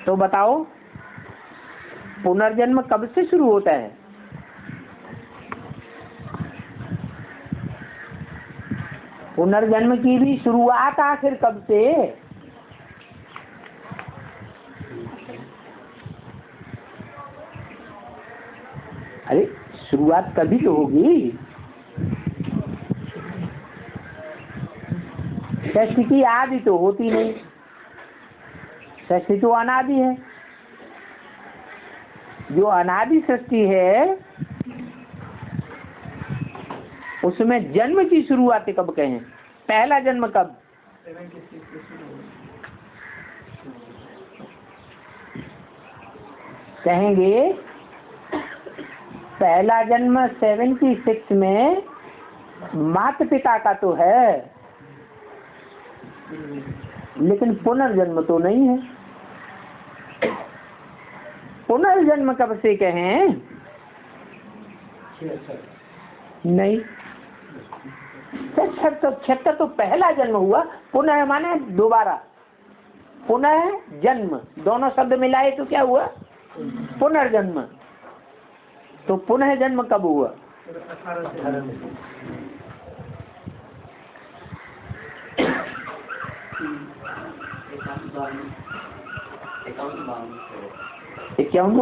तो बताओ पुनर्जन्म कब से शुरू होता है? पुनर्जन्म की भी शुरुआत आखिर कब से? अरे शुरुआत कभी तो होगी। सृष्टि की आदि तो होती नहीं, सृष्टि तो अनादि है। जो अनादि सृष्टि है उसमें जन्म की शुरुआत कब कहें? पहला जन्म कब? कहेंगे पहला जन्म 76 में माता पिता का तो है, लेकिन पुनर्जन्म तो नहीं है। पुनर्जन्म कब से कहें? नहीं, 76 तो पहला जन्म हुआ। पुनः माने दोबारा, पुनः जन्म, दोनों शब्द मिलाए तो क्या हुआ? पुनर्जन्म। तो पुनः जन्म कब हुआ? इक्यावन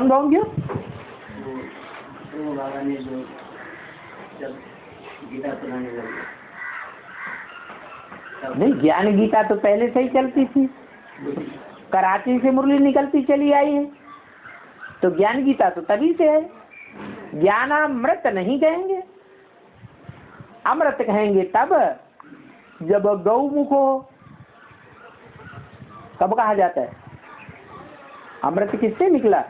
बावन क्यों? नहीं, ज्ञान गीता तो पहले से ही चलती थी, कराची से मुरली निकलती चली आई है, तो ज्ञान गीता तो तभी से है। ज्ञानामृत नहीं कहेंगे, अमृत कहेंगे तब जब गौमुख हो। कब कहा जाता है? अमृत किससे निकला?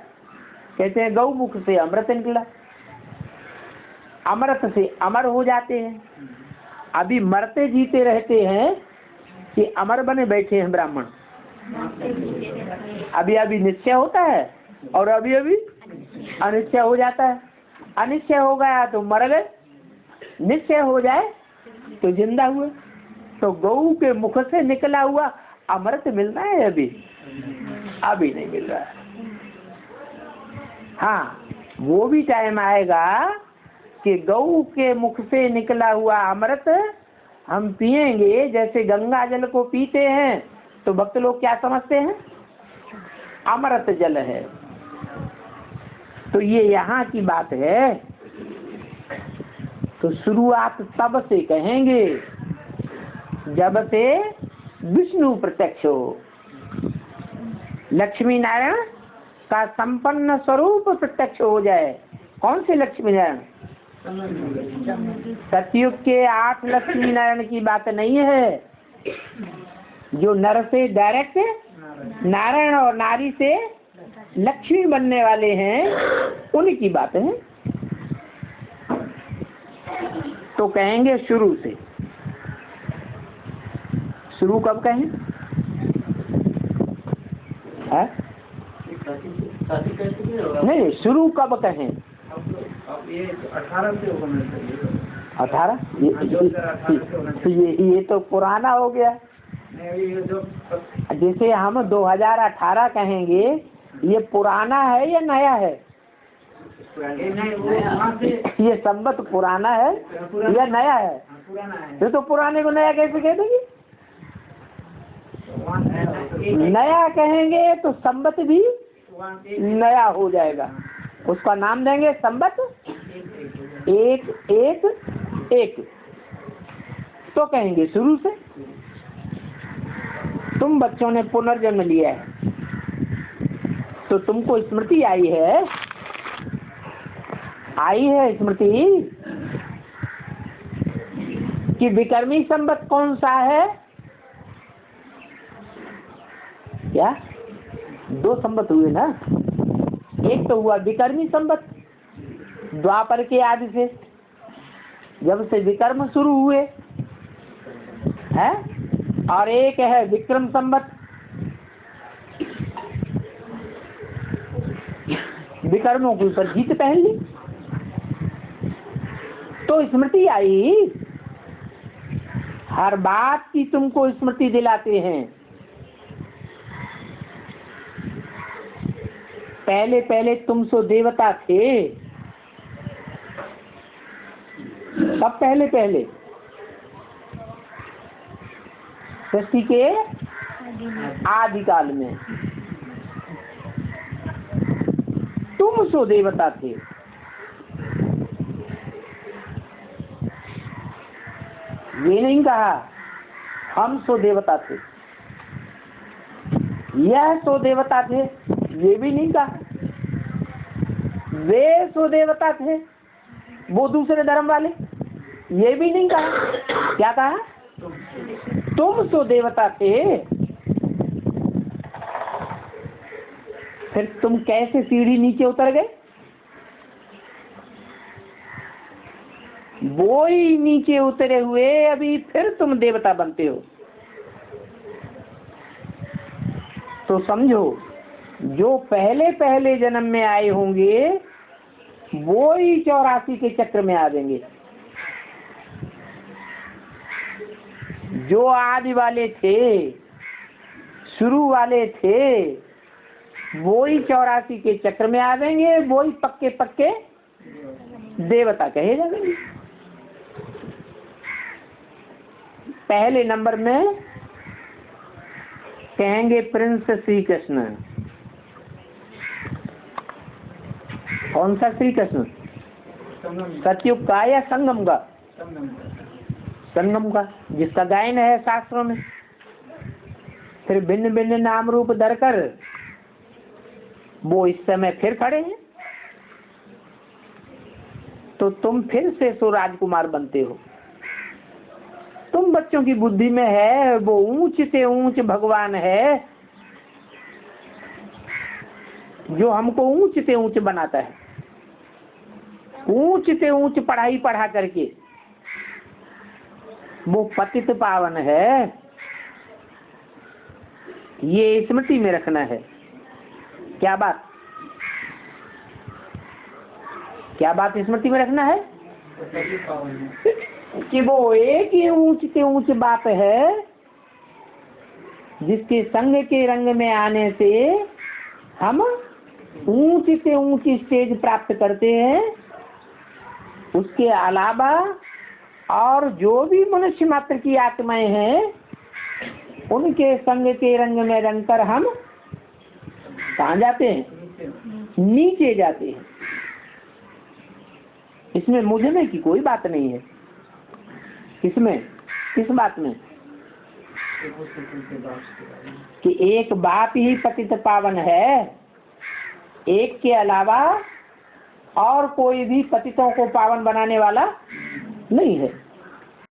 कहते हैं गौमुख से अमृत निकला। अमृत से अमर हो जाते हैं। अभी मरते जीते रहते हैं कि अमर बने बैठे हैं ब्राह्मण। अभी अभी निश्चय होता है और अभी अभी अनिश्चय हो जाता है। अनिश्चय हो गया तो मर गए, निश्चय हो जाए तो जिंदा हुए। तो गौ के मुख से निकला हुआ अमृत मिलना है अभी नहीं मिल रहा है। हाँ, वो भी टाइम आएगा कि गौ के मुख से निकला हुआ अमृत हम पिएंगे। जैसे गंगा जल को पीते हैं तो भक्त लोग क्या समझते हैं? अमृत जल है। तो ये यहाँ की बात है। तो शुरुआत तब से कहेंगे जब से विष्णु प्रत्यक्ष हो, लक्ष्मी नारायण का संपन्न स्वरूप प्रत्यक्ष हो जाए। कौन से लक्ष्मी नारायण? सतयुग के 8 लक्ष्मी नारायण की बात नहीं है। जो नर से डायरेक्ट नारायण और नारी से लक्ष्मी बनने वाले हैं, उनकी बात है। तो कहेंगे शुरू से। शुरू कब कहें? है? नहीं, शुरू कब कहें? 18? ये तो पुराना हो गया। जैसे हम 2018 कहेंगे, ये पुराना है या नया है? ये संवत पुराना है या नया है? ये तो पुराने को नया कैसे कह देंगे? नया कहेंगे तो संवत भी नया हो जाएगा। उसका नाम देंगे संवत 111। तो कहेंगे शुरू से। तुम बच्चों ने पुनर्जन्म लिया है तो तुमको स्मृति आई है स्मृति कि विक्रमी संवत कौन सा है? क्या 2 संवत हुए ना? एक तो हुआ विक्रमी संवत, द्वापर के आदि से, जब से विक्रम शुरू हुए है, और एक है विक्रम संवत। विक्रमों के ऊपर जीत पहन ली तो स्मृति आई। हर बात की तुमको स्मृति दिलाते हैं पहले पहले तुम सो देवता थे। कब पहले पहले? सृष्टि के आदिकाल में तुम सो देवता थे। ये नहीं कहा हम सो देवता थे, यह सो देवता थे, ये भी नहीं कहा। वे सो देवता थे, वो दूसरे धर्म वाले, ये भी नहीं कहा। क्या कहा? तुम सो देवता थे। फिर तुम कैसे सीढ़ी नीचे उतर गए? वो ही नीचे उतरे हुए अभी फिर तुम देवता बनते हो। तो समझो, जो पहले पहले जन्म में आए होंगे वो ही 84 के चक्र में आ जाएंगे। जो आदि वाले थे, शुरू वाले थे, वो ही 84 के चक्र में आ जाएंगे, वो ही पक्के पक्के देवता कहे जाएंगे। पहले नंबर में कहेंगे प्रिंस श्री कृष्ण। कौन सा श्री कृष्ण? सतयुग का या संगम का? संगम का, जिसका गायन है शास्त्रों में। फिर भिन्न भिन्न नाम रूप धरकर वो इस समय फिर खड़े हैं। तो तुम फिर से सो राजकुमार बनते हो। तुम बच्चों की बुद्धि में है वो ऊंच से ऊंच भगवान है, जो हमको ऊंच से ऊंच बनाता है। ऊंच से ऊंच पढ़ाई पढ़ा करके वो पतित पावन है, ये स्मृति में रखना है। क्या बात? क्या बात स्मृति में रखना है? कि वो एक ही ऊंच से ऊंच बात है, जिसके संग के रंग में आने से हम ऊंच से ऊंच स्टेज प्राप्त करते हैं। उसके अलावा और जो भी मनुष्य मात्र की आत्माएं हैं, उनके संग के रंग में रंगकर हम कहाँ जाते हैं? नीचे जाते हैं। इसमें मुझने की कोई बात नहीं है। किसमें? किस बात में? कि एक बाप ही पतित पावन है, एक के अलावा और कोई भी पतितों को पावन बनाने वाला नहीं है।